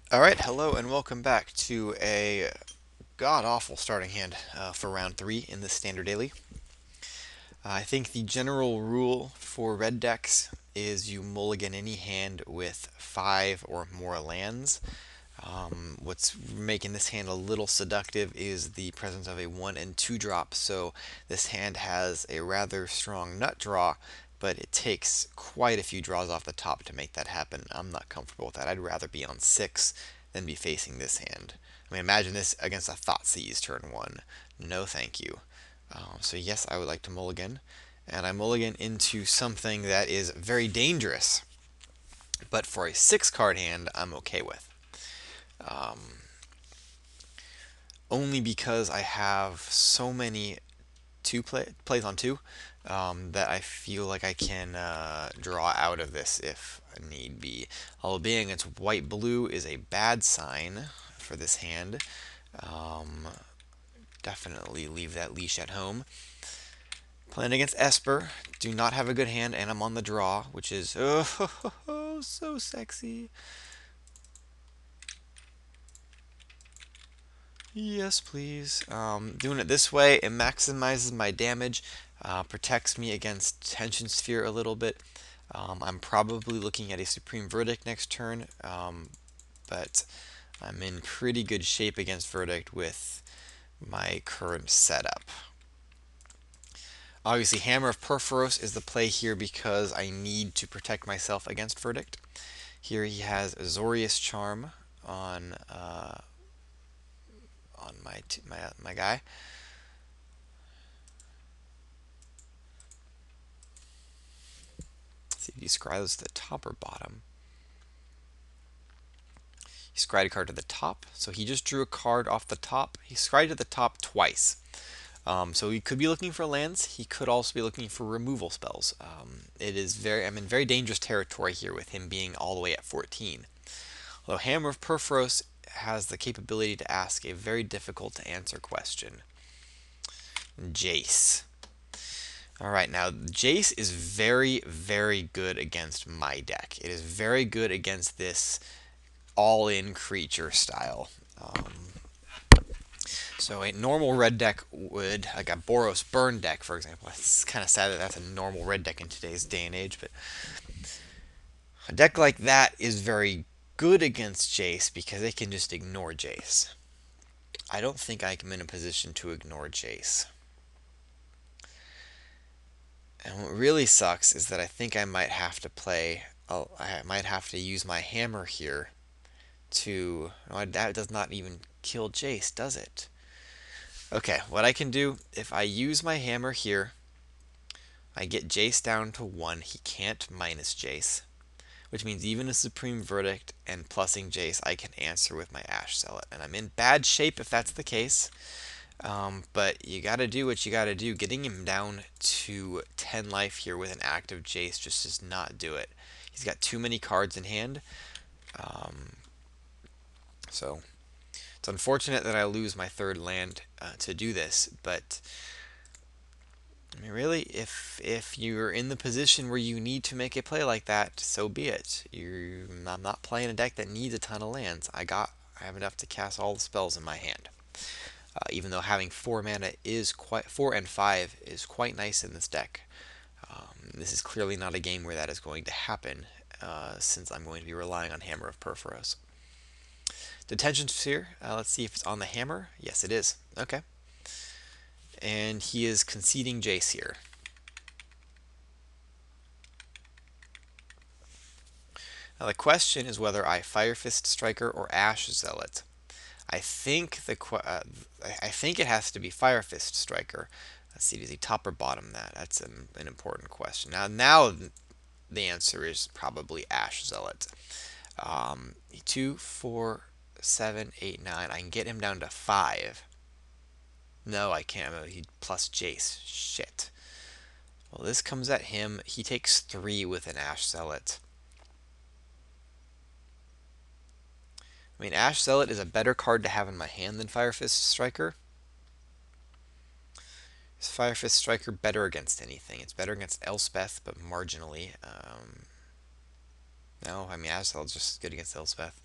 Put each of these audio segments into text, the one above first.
Alright, hello and welcome back to a god-awful starting hand for round 3 in the Standard Daily. I think the general rule for red decks is you mulligan any hand with 5 or more lands. What's making this hand a little seductive is the presence of a 1 and 2 drop, so this hand has a rather strong nut draw, but it takes quite a few draws off the top to make that happen. I'm not comfortable with that. I'd rather be on 6 than be facing this hand. I mean, imagine this against a Thoughtseize turn 1. No thank you. So yes, I would like to mulligan, and I mulligan into something that is very dangerous, but for a 6-card hand, I'm okay with. Um, Only because I have so many plays on 2 that I feel like I can draw out of this if need be. Although being it's white blue is a bad sign for this hand. Um, Definitely leave that leash at home. Playing against Esper, do not have a good hand, and I'm on the draw, which is so sexy. Yes, please. Doing it this way, it maximizes my damage, protects me against Tension Sphere a little bit. I'm probably looking at a Supreme Verdict next turn, but I'm in pretty good shape against Verdict with my current setup. Obviously, Hammer of Perforos is the play here because I need to protect myself against Verdict. Here he has Azorius Charm on my guy. Let's see if you scry those to the top or bottom. He scried a card to the top, so he just drew a card off the top. He scried to the top twice. So he could be looking for lands. He could also be looking for removal spells. I'm in very dangerous territory here with him being all the way at 14. Although Hammer of Perforos has the capability to ask a very difficult to answer question. Jace. Alright, now Jace is very, very good against my deck. It is very good against this all-in creature style. So a normal red deck would, like a Boros Burn deck, for example. It's kind of sad that that's a normal red deck in today's day and age, but a deck like that is very good against Jace because it can just ignore Jace. I don't think I'm in a position to ignore Jace. And what really sucks is that I think I might have to play. I might have to use my hammer here to. No, that does not even kill Jace, does it? Okay, what I can do if I use my hammer here, I get Jace down to 1. He can't minus Jace, which means even a Supreme Verdict and plussing Jace, I can answer with my Ash Zealot. And I'm in bad shape if that's the case. But you gotta do what you gotta do. Getting him down to 10 life here with an active Jace just does not do it. He's got too many cards in hand. Um, so it's unfortunate that I lose my third land to do this, but I mean, really, if you're in the position where you need to make a play like that, so be it. I'm not playing a deck that needs a ton of lands. I have enough to cast all the spells in my hand. Even though having 4 mana is 4 and 5 is quite nice in this deck. This is clearly not a game where that is going to happen, since I'm going to be relying on Hammer of Perforos. Detention Sphere, let's see if it's on the hammer. Yes, it is. Okay. And he is conceding Jace here. Now the question is whether I Fire Fist Striker or Ash Zealot. I think I think it has to be Fire Fist Striker. Let's see, does he top or bottom that? That's an important question. Now the answer is probably Ash Zealot. 2, 4, 7, 8, 9. I can get him down to 5. No, I can't. He plus Jace. Shit. Well, this comes at him. He takes 3 with an Ash Zealot. I mean, Ash Zealot is a better card to have in my hand than Fire Fist Striker. Is Fire Fist Striker better against anything? It's better against Elspeth, but marginally. No, I mean, Ash Zealot's just as good against Elspeth.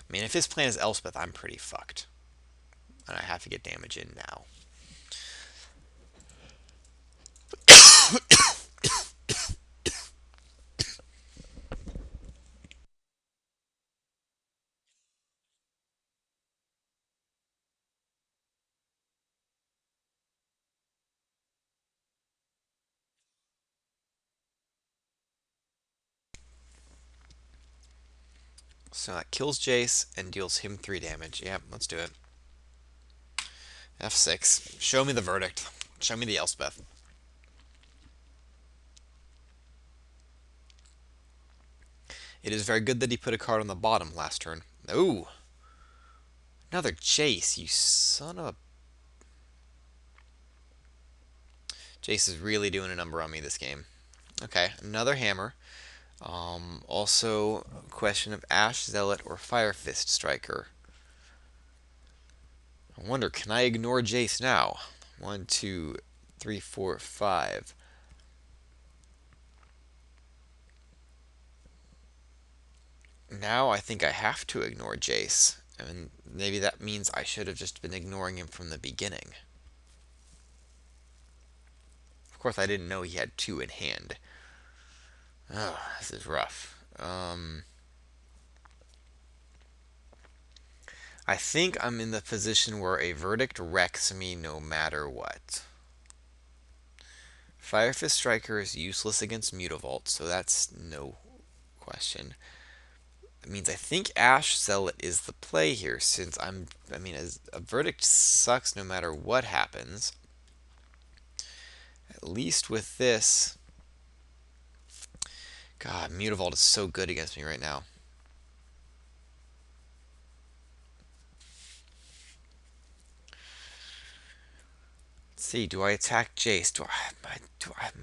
I mean, if his plan is Elspeth, I'm pretty fucked. And I have to get damage in now. So that kills Jace and deals him 3 damage. Yep, let's do it. F6. Show me the verdict. Show me the Elspeth. It is very good that he put a card on the bottom last turn. Ooh, another Jace, you son of a... Jace is really doing a number on me this game. Okay, another hammer. Also, question of Ash Zealot or Fire Fist Striker. I wonder, can I ignore Jace now? 1, 2, 3, 4, 5. Now I think I have to ignore Jace. I mean, maybe that means I should have just been ignoring him from the beginning. Of course, I didn't know he had 2 in hand. Oh, this is rough. I think I'm in the position where a verdict wrecks me no matter what. Fire Fist Striker is useless against Mutavault, so that's no question. That means I think Ash Zealot is the play here, since I mean, as a verdict sucks no matter what happens. At least with this, God, Mutavault is so good against me right now. Let's see, do I attack Jace?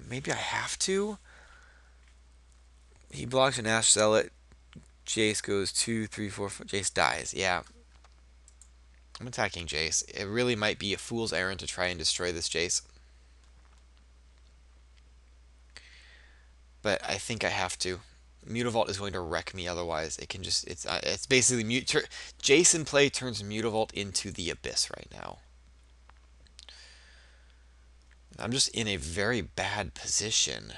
Maybe I have to? He blocks an Ash Zealot. Jace goes 2, 3, 4, 5. Jace dies. Yeah. I'm attacking Jace. It really might be a fool's errand to try and destroy this Jace. But I think I have to. Mutavault is going to wreck me otherwise. It can just... It's basically... Jace in play turns Mutavault into the Abyss right now. I'm just in a very bad position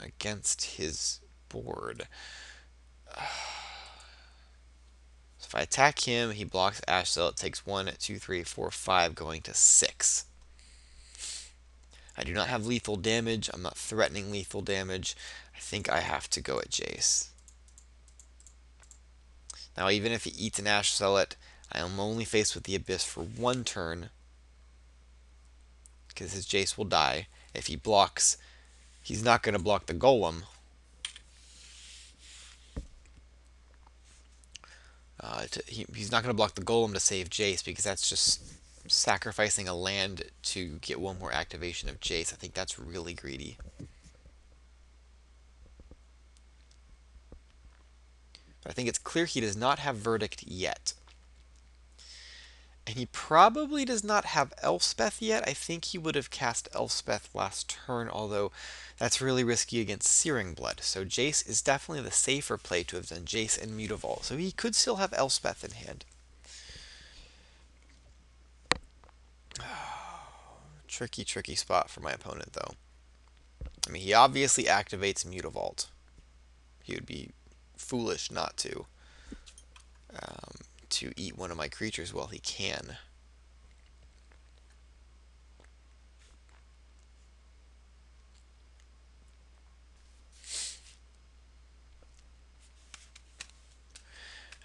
against his board. So if I attack him, he blocks Ash Zealot, takes 1, 2, 3, 4, 5, going to 6. I do not have lethal damage. I'm not threatening lethal damage. I think I have to go at Jace. Now, even if he eats an Ash Zealot, I am only faced with the Abyss for 1 turn, because his Jace will die. If he blocks, he's not going to block the Golem. He's not going to block the Golem to save Jace, because that's just sacrificing a land to get 1 more activation of Jace. I think that's really greedy. But I think it's clear he does not have Verdict yet. And he probably does not have Elspeth yet. I think he would have cast Elspeth last turn, although that's really risky against Searing Blood. So Jace is definitely the safer play to have done Jace and Mutavault. So he could still have Elspeth in hand. Tricky, tricky spot for my opponent, though. I mean, he obviously activates Mutavault. He would be foolish not to eat one of my creatures while he can.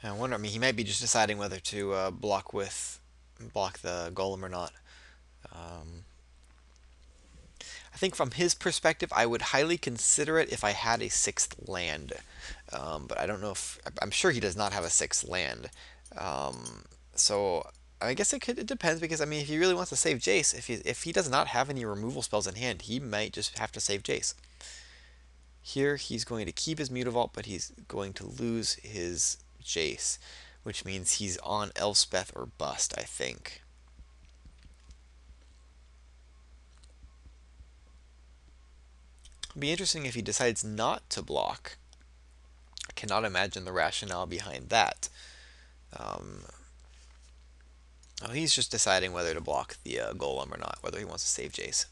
I wonder, I mean, he might be just deciding whether to block the Golem or not. I think from his perspective, I would highly consider it if I had a 6th land. But I don't know if... I'm sure he does not have a 6th land. So I guess it depends, because, I mean, if he really wants to save Jace, if he does not have any removal spells in hand, he might just have to save Jace. Here, he's going to keep his Mutavault, but he's going to lose his Jace, which means he's on Elspeth or bust, I think. It'd be interesting if he decides not to block. I cannot imagine the rationale behind that. Um, oh, he's just deciding whether to block the golem or not, whether he wants to save Jace.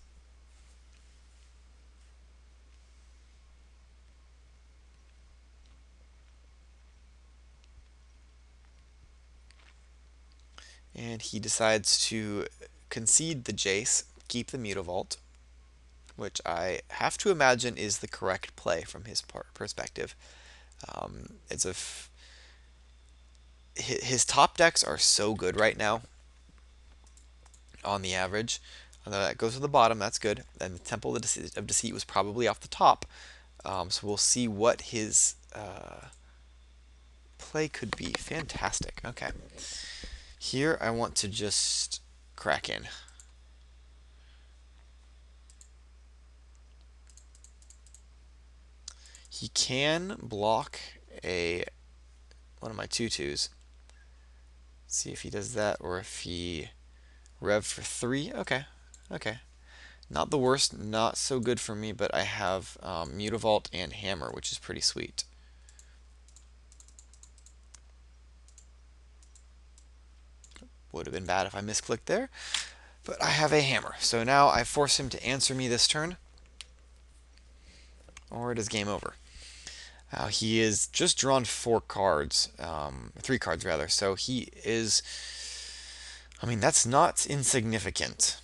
And he decides to concede the Jace, keep the Mutavault, which I have to imagine is the correct play from his perspective. It's a his top decks are so good right now on the average. That goes to the bottom, that's good. And the Temple of Deceit was probably off the top. So we'll see what his play could be. Fantastic. Okay. Here I want to just crack in. He can block a one of my tutus. See if he does that or if he rev for 3. Okay. Okay. Not the worst, not so good for me, but I have Mutavault and Hammer, which is pretty sweet. Would have been bad if I misclicked there, but I have a Hammer. So now I force him to answer me this turn, or it is game over. He has just drawn 4 cards, 3 cards rather, so he is, I mean, that's not insignificant.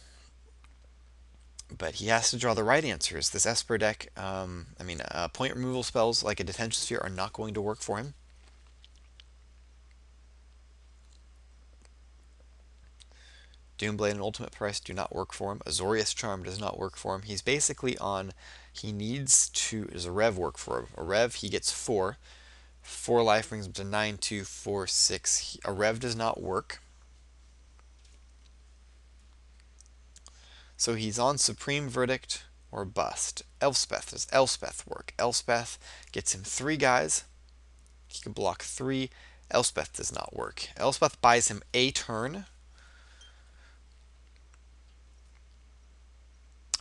But he has to draw the right answers. This Esper deck, point removal spells like a Detention Sphere are not going to work for him. Doomblade and Ultimate Price do not work for him. Azorius Charm does not work for him. He's basically on, he needs to, does a Rev work for him? A Rev, he gets 4. 4 life brings him to 9, 2, 4, 6. A Rev does not work. So he's on Supreme Verdict or Bust. Elspeth, does Elspeth work? Elspeth gets him 3 guys. He can block 3. Elspeth does not work. Elspeth buys him a turn.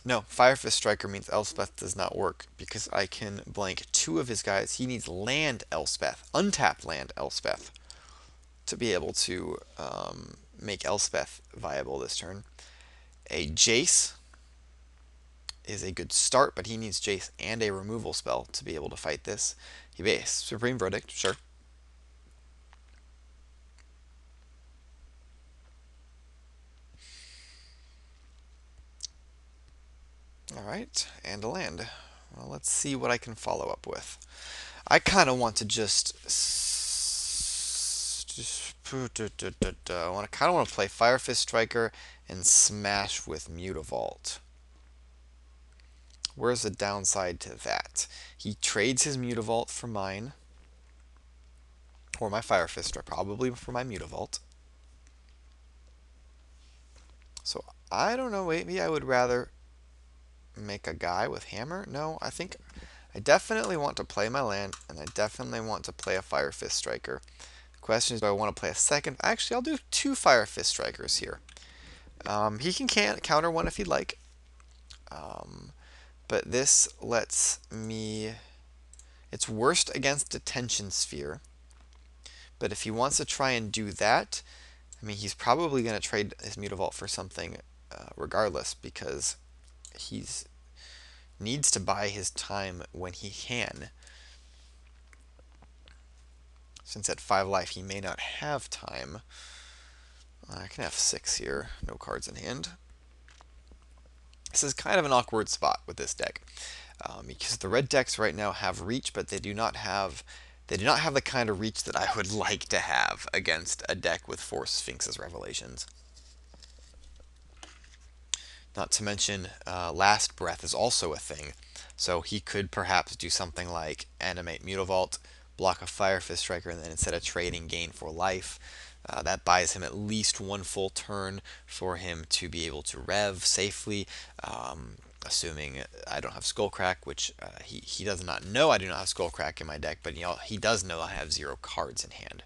No, Firefist Striker means Elspeth does not work because I can blank 2 of his guys. He needs land Elspeth, untapped land Elspeth, to be able to make Elspeth viable this turn. A Jace is a good start, but he needs Jace and a removal spell to be able to fight this. He base Supreme Verdict, sure. Alright, and a land. Well, let's see what I can follow up with. I kind of want to just I kind of want to play Firefist Striker and smash with Mutavault. Where's the downside to that? He trades his Mutavault for mine, or my Firefist, probably for my Mutavault. So I don't know. Maybe I would rather make a guy with Hammer. No, I think I definitely want to play my land, and I definitely want to play a Firefist Striker. The question is, do I want to play a second? Actually, I'll do 2 Firefist Strikers here. He can counter one if he'd like. But this lets me... It's worst against Detention Sphere. But if he wants to try and do that, I mean, he's probably going to trade his Mutavault for something regardless, because he's needs to buy his time when he can. Since at 5 life he may not have time. I can have 6 here, no cards in hand. This is kind of an awkward spot with this deck, because the red decks right now have reach, but they do not have the kind of reach that I would like to have against a deck with 4 Sphinx's Revelations. Not to mention, Last Breath is also a thing, so he could perhaps do something like animate Mutavault, block a Firefist Striker, and then instead of trading, gain 4 life. That buys him at least 1 full turn for him to be able to rev safely, assuming I don't have Skullcrack, which he does not know I do not have Skullcrack in my deck, but he does know I have 0 cards in hand.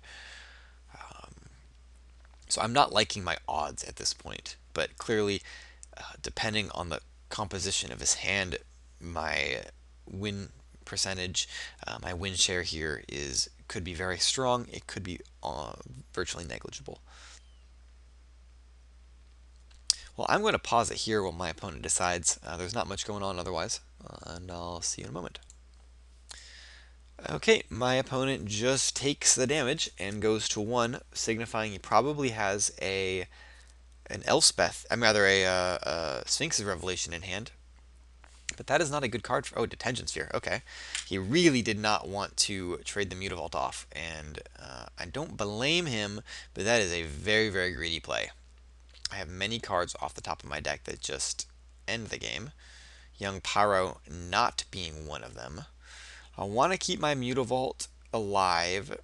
So I'm not liking my odds at this point, but clearly, depending on the composition of his hand, my win percentage, my win share here could be very strong. It could be virtually negligible. Well, I'm going to pause it here while my opponent decides. There's not much going on otherwise, and I'll see you in a moment. Okay, my opponent just takes the damage and goes to 1, signifying he probably has an Elspeth, I'm rather a Sphinx's Revelation in hand. But that is not a good card for... Oh, Detention Sphere. Okay. He really did not want to trade the Mutavault off, and I don't blame him, but that is a very, very greedy play. I have many cards off the top of my deck that just end the game. Young Pyro not being one of them. I want to keep my Mutavault alive.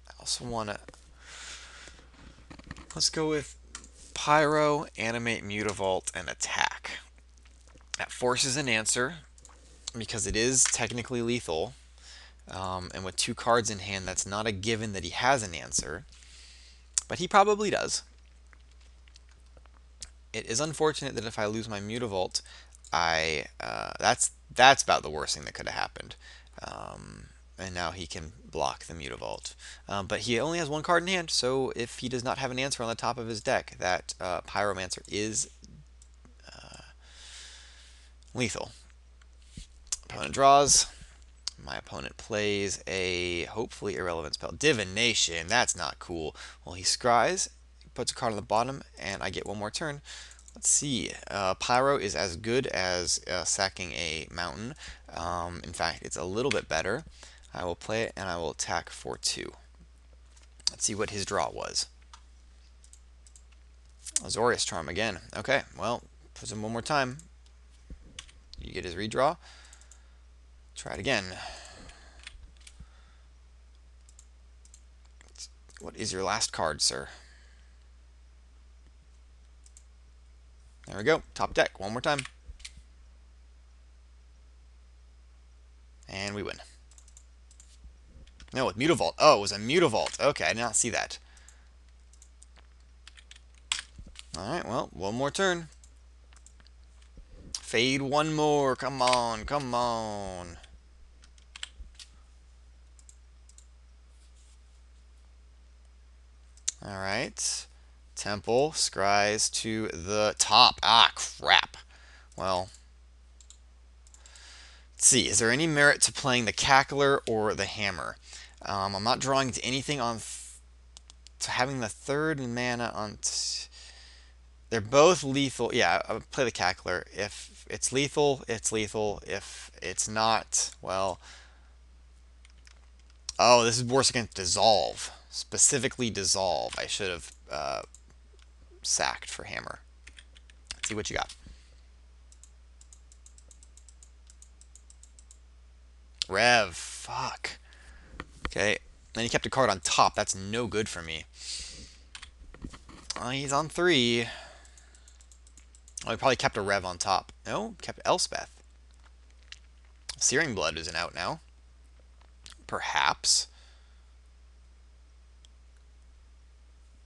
I also want to... Let's go with Pyro, Animate, Mutavault, and Attack. That forces an answer, because it is technically lethal. And with 2 cards in hand, that's not a given that he has an answer. But he probably does. It is unfortunate that if I lose my Mutavault, that's about the worst thing that could have happened. And now he can block the Mutavault. But he only has 1 card in hand, so if he does not have an answer on the top of his deck, that Pyromancer is lethal. Opponent draws. My opponent plays a hopefully irrelevant spell. Divination, that's not cool. Well, he scries, puts a card on the bottom, and I get 1 more turn. Let's see. Pyro is as good as sacking a mountain. In fact, it's a little bit better. I will play it, and I will attack for 2. Let's see what his draw was. Azorius Charm again. Okay, well, puts him 1 more time. You get his redraw. Try it again. What is your last card, sir? There we go. Top deck. 1 more time. And we win. No, with Mutavault. Oh, it was a Mutavault. Okay, I did not see that. Alright, well, 1 more turn. Fade 1 more. Come on, come on. Alright. Temple scries to the top. Ah, crap. Well, let's see. Is there any merit to playing the Cackler or the Hammer? I'm not drawing to anything on... to having the 3rd mana on... They're both lethal. Yeah, I'll play the Cackler. If it's lethal, it's lethal. If it's not, well... Oh, this is worse against Dissolve. Specifically Dissolve. I should have sacked for Hammer. Let's see what you got. Rev. Fuck. Okay. Then he kept a card on top. That's no good for me. He's on 3. Oh, he probably kept a Rev on top. No, kept Elspeth. Searing Blood isn't out now. Perhaps.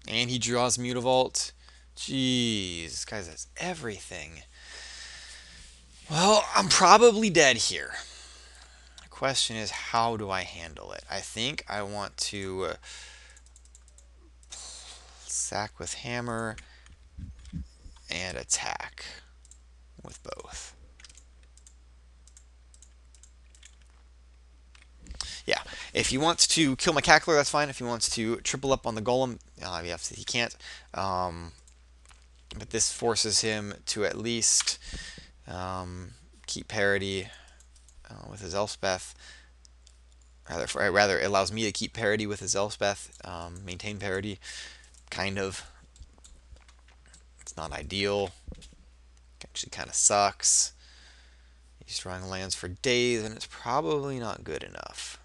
And he draws Mutavault. Jeez, this guy has everything. Well, I'm probably dead here. The question is, how do I handle it? I think I want to sack with Hammer and attack with both. Yeah, if he wants to kill my Cackler, that's fine. If he wants to triple up on the Golem, yes, he can't. But this forces him to at least keep parity with his Elspeth. Rather, it allows me to keep parity with his Elspeth, maintain parity, kind of. It's not ideal. Actually kind of sucks. He's drawing lands for days, and it's probably not good enough.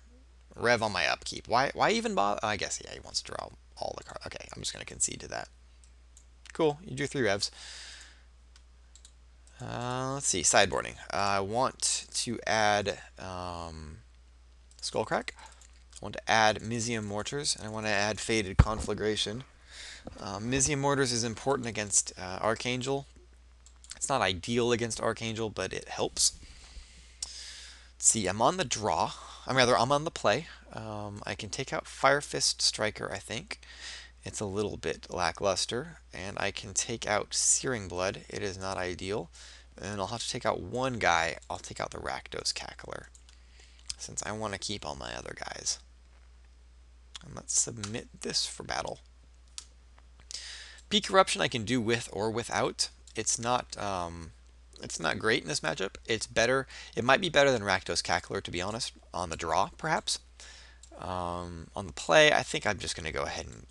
Rev on my upkeep. Why even bother? I guess, yeah, he wants to draw all the cards. Okay, I'm just going to concede to that. Cool, you drew 3 revs. Let's see, sideboarding. I want to add Skullcrack. I want to add Mizium Mortars, and I want to add Faded Conflagration. Mizium Mortars is important against Archangel. It's not ideal against Archangel, but it helps. Let's see, I'm on the draw. I'm on the play. I can take out Fire Fist Striker, I think. It's a little bit lackluster. And I can take out Searing Blood. It is not ideal. And I'll have to take out one guy. I'll take out the Rakdos Cackler, since I want to keep all my other guys. And let's submit this for battle. Peak Eruption I can do with or without. It's not great in this matchup. It's better. It might be better than Rakdos Cackler, to be honest, on the draw, perhaps. On the play, I think I'm just going to go ahead and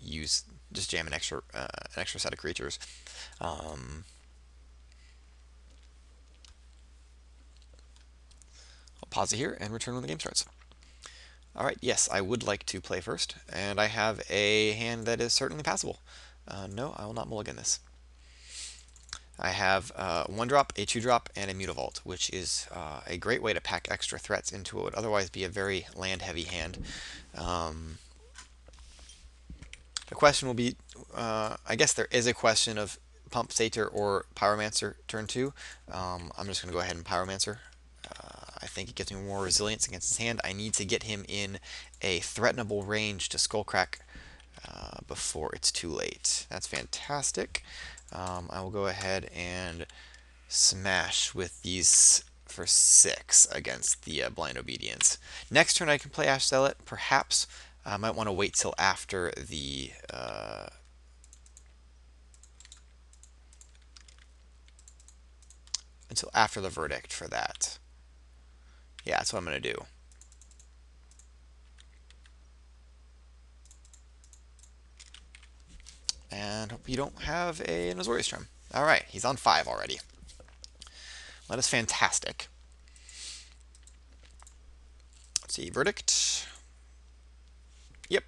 just jam an extra set of creatures. I'll pause it here and return when the game starts. All right, yes, I would like to play first, and I have a hand that is certainly passable. No, I will not mulligan this. I have one drop, a two drop, and a Mutavault, which is a great way to pack extra threats into what would otherwise be a very land-heavy hand. The question will be, I guess there is a question of Pump Satyr or Pyromancer turn 2. I'm just going to go ahead and Pyromancer. I think it gives me more resilience against his hand. I need to get him in a threatenable range to Skullcrack before it's too late. That's fantastic. I will go ahead and smash with these for 6 against the Blind Obedience. Next turn I can play Ash Zealot, perhaps. I might want to wait till after the verdict for that. Yeah, that's what I'm going to do. And hope you don't have an Azorius Charm. Alright, he's on 5 already. That is fantastic. Let's see, verdict. Yep.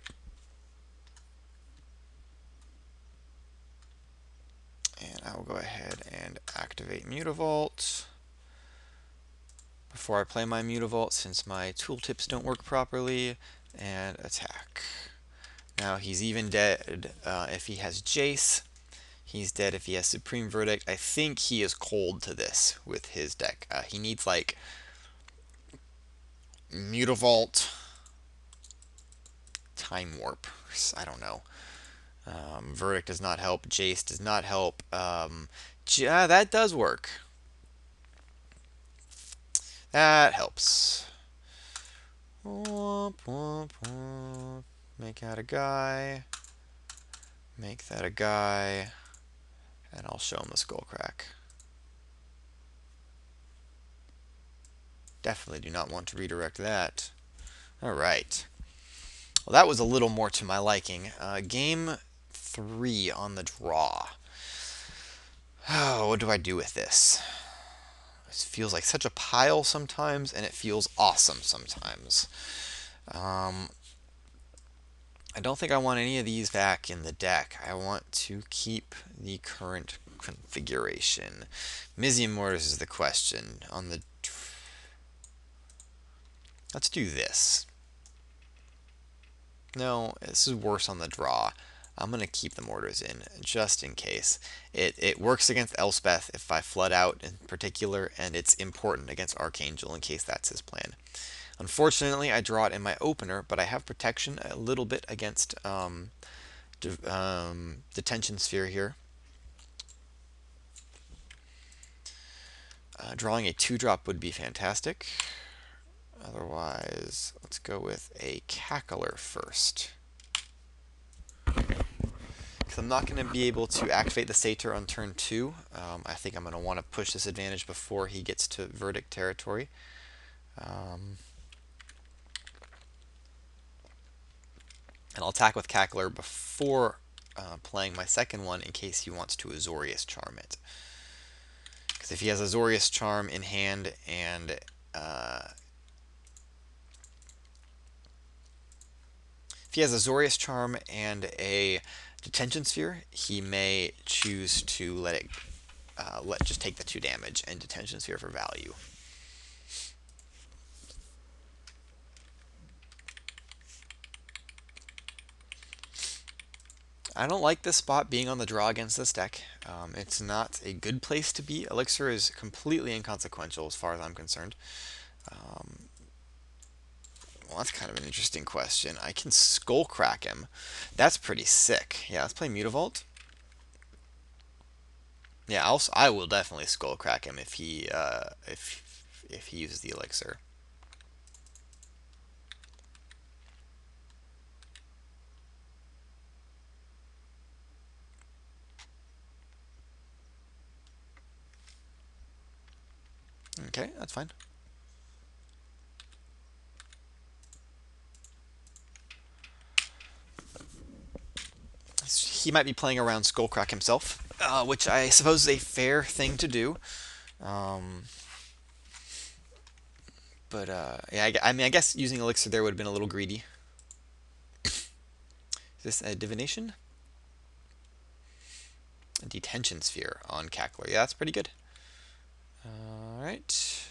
And I will go ahead and activate Mutavault before I play my Mutavault, since my tooltips don't work properly, and attack. Now he's even dead if he has Jace. He's dead if he has Supreme Verdict. I think he is cold to this with his deck. He needs like Mutavault, Time Warp. I don't know. Verdict does not help. Jace does not help. That does work. That helps. Womp, womp, womp. Make that a guy. Make that a guy. And I'll show him the Skullcrack. Definitely do not want to redirect that. Alright. Well, that was a little more to my liking. Game 3 on the draw. Oh, what do I do with this? This feels like such a pile sometimes, and it feels awesome sometimes. I don't think I want any of these back in the deck. I want to keep the current configuration. Mizium Mortars is the question. Let's do this. No, this is worse on the draw. I'm going to keep the Mortars in, just in case. It works against Elspeth if I flood out in particular, and it's important against Archangel in case that's his plan. Unfortunately, I draw it in my opener, but I have protection a little bit against Detention Sphere here. Drawing a 2-drop would be fantastic. Otherwise, let's go with a Cackler first. Because I'm not going to be able to activate the Satyr on turn 2. I think I'm going to want to push this advantage before he gets to Verdict territory. And I'll attack with Cackler before playing my second one in case he wants to Azorius Charm it. Because if he has Azorius Charm in hand and a Detention Sphere, he may choose to just take the 2 damage and Detention Sphere for value. I don't like this spot being on the draw against this deck. It's not a good place to be. Elixir is completely inconsequential as far as I'm concerned. Well, that's kind of an interesting question. I can skull crack him. That's pretty sick. Yeah, let's play Mutavault. Yeah, I will definitely skull crack him if he uses the elixir. Okay, that's fine. He might be playing around Skullcrack himself, which I suppose is a fair thing to do. Um, but yeah, I mean, I guess using elixir there would have been a little greedy. Is this a divination? A detention sphere on Cackler. Yeah, that's pretty good. All right.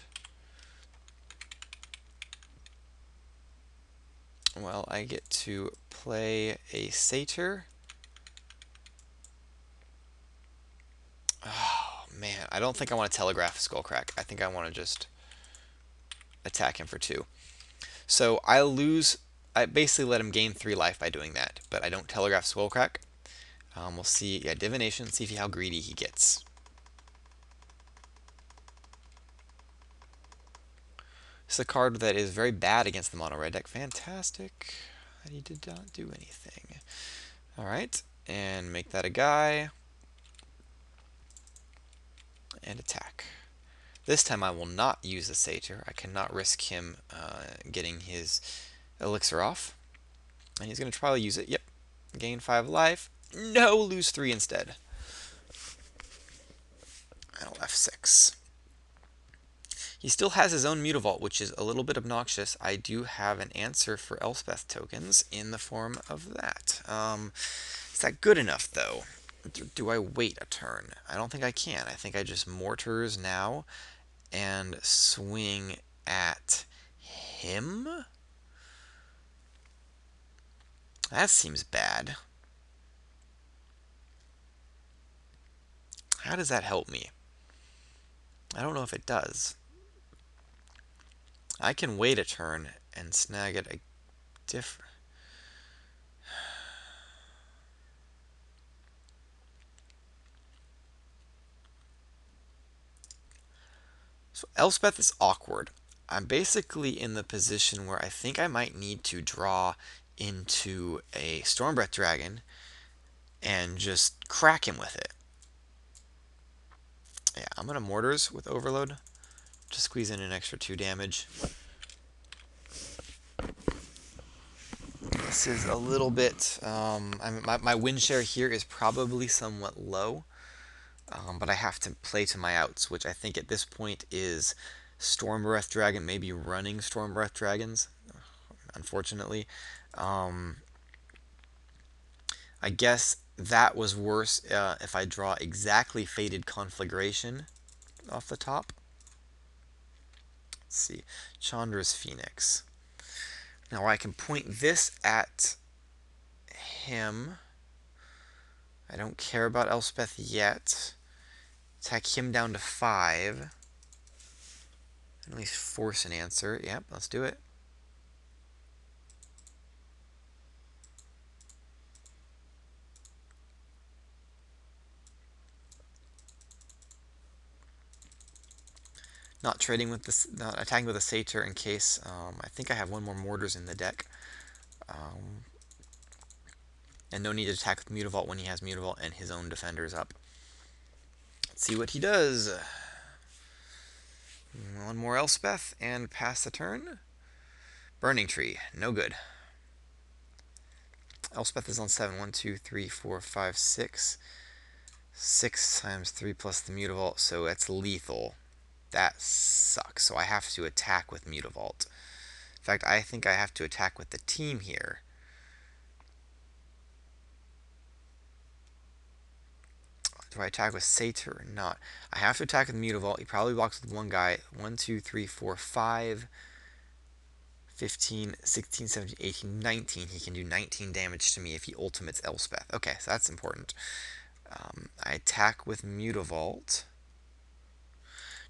Well, I get to play a satyr. Oh man, I don't think I want to telegraph Skullcrack. I think I want to just attack him for 2. So I lose. I basically let him gain 3 life by doing that, but I don't telegraph Skullcrack. We'll see. Yeah, divination. See how greedy he gets. It's a card that is very bad against the mono red deck. Fantastic. He did not do anything. All right, and make that a guy and attack. This time I will not use the satyr. I cannot risk him getting his elixir off. And he's going to probably use it. Yep. Gain 5 life. No, lose 3 instead. And I'll F6. He still has his own Mutavault, which is a little bit obnoxious. I do have an answer for Elspeth tokens in the form of that. Is that good enough, though? Do I wait a turn? I don't think I can. I think I just mortars now and swing at him? That seems bad. How does that help me? I don't know if it does. I can wait a turn and snag it a different... So Elspeth is awkward. I'm basically in the position where I think I might need to draw into a Stormbreath Dragon and just crack him with it. Yeah, I'm going to Mortars with Overload. Just squeeze in an extra 2 damage. This is a little bit... my win share here is probably somewhat low. But I have to play to my outs, which I think at this point is Stormbreath Dragon, maybe running Stormbreath Dragons, unfortunately. I guess that was worse if I draw exactly Fated Conflagration off the top. Let's see, Chandra's Phoenix. Now I can point this at him. I don't care about Elspeth yet. Attack him down to 5. At least force an answer. Yep, let's do it. Not trading with this, not attacking with a satyr in case. I think I have 1 more mortars in the deck. And no need to attack with Mutavault when he has Mutavault and his own defenders up. Let's see what he does. 1 more Elspeth and pass the turn. Burning Tree, no good. Elspeth is on 7. 1, 2, 3, 4, 5, 6. 6 times 3 plus the Mutavault, so that's lethal. That sucks. So I have to attack with Mutavault. In fact, I think I have to attack with the team here. Do I attack with Satyr or not? I have to attack with Mutavault. He probably blocks with 1 guy. 1, 2, 3, 4, 5, 15, 16, 17, 18, 19. He can do 19 damage to me if he ultimates Elspeth. Okay, so that's important. I attack with Mutavault.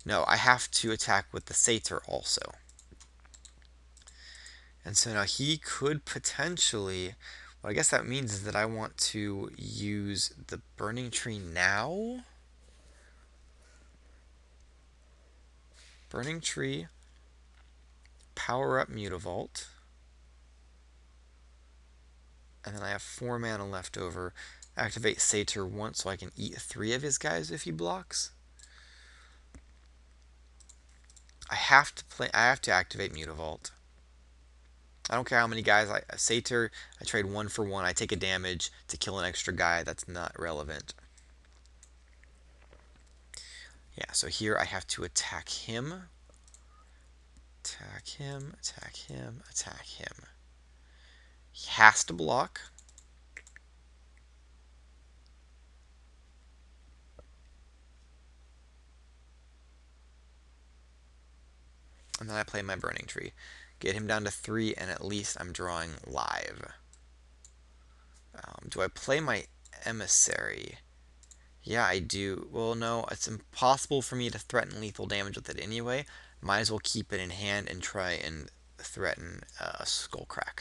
No, I have to attack with the Satyr also. And so now he could potentially, what I guess that means is that I want to use the burning tree now. Burning tree, power up Mutavault, and then I have 4 mana left over. Activate Satyr once so I can eat 3 of his guys if he blocks. I have to activate Mutavault. I don't care how many guys Satyr, I trade 1 for 1. I take a damage to kill an extra guy. That's not relevant. Yeah, so here I have to attack him. Attack him, attack him, attack him. He has to block. And then I play my Burning Tree. Get him down to 3, and at least I'm drawing live. Do I play my Emissary? Yeah, I do. Well, no, it's impossible for me to threaten lethal damage with it anyway. Might as well keep it in hand and try and threaten a Skullcrack.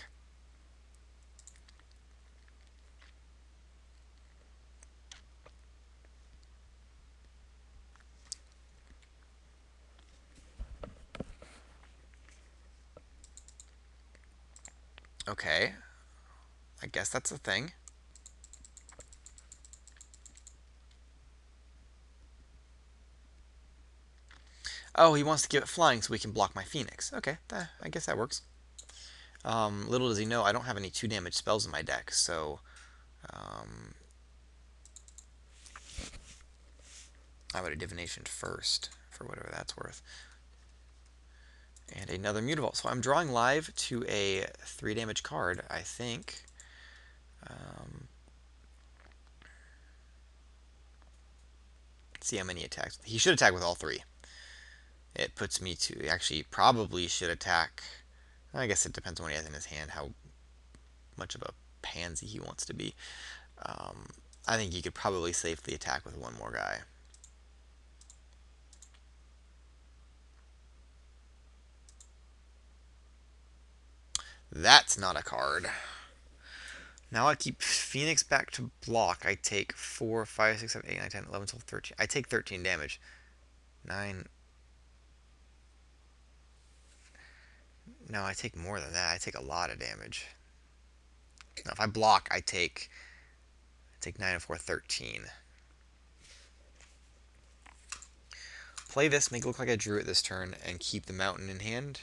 Okay, I guess that's a thing. Oh, he wants to give it flying so we can block my Phoenix. Okay, I guess that works. Little does he know, I don't have any 2 damage spells in my deck, so I would have divinationed first, for whatever that's worth. And another Mutavault. So I'm drawing live to a 3 damage card, I think. Let's see how many attacks. He should attack with all 3. It puts me to, actually probably should attack. I guess it depends on what he has in his hand, how much of a pansy he wants to be. I think he could probably safely attack with 1 more guy. That's not a card. Now I keep Phoenix back to block. I take 4, 5, 6, 7, 8, 9, 10, 11, 12, 13. I take 13 damage. 9. No, I take more than that. I take a lot of damage. Now, if I block, I take 9 and 4, 13. Play this, make it look like I drew it this turn, and keep the mountain in hand.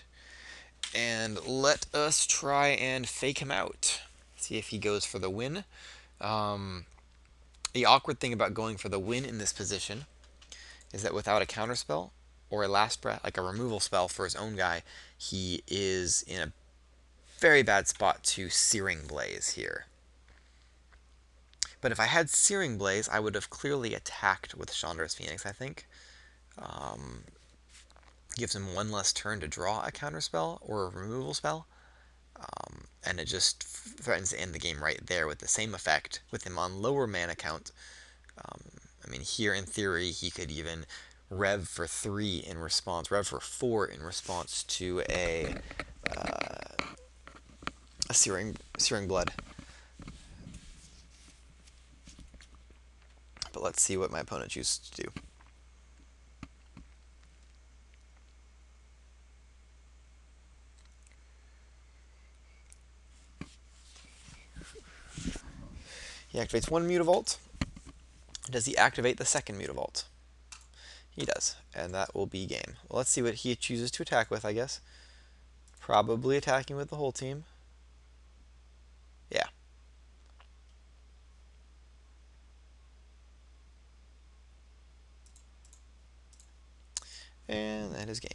And let us try and fake him out. See if he goes for the win. The awkward thing about going for the win in this position is that without a counterspell or a last breath, like a removal spell for his own guy, he is in a very bad spot to Searing Blaze here. But if I had Searing Blaze, I would have clearly attacked with Chandra's Phoenix, I think. Gives him 1 less turn to draw a counterspell or a removal spell. And it just threatens to end the game right there with the same effect, with him on lower mana count. I mean, here in theory, he could even rev for 3 in response, rev for 4 in response to a Searing Blood. But let's see what my opponent chooses to do. He activates 1 Mutavault. Does he activate the second Mutavault? He does, and that will be game. Well, let's see what he chooses to attack with, I guess. Probably attacking with the whole team. Yeah. And that is game.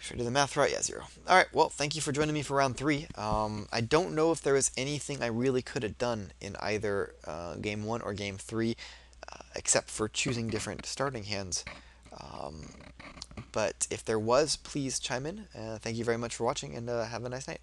Should I do the math right? Yeah, 0. Alright, well, thank you for joining me for round 3. I don't know if there was anything I really could have done in either game 1 or game 3, except for choosing different starting hands. But if there was, please chime in. Thank you very much for watching, and have a nice night.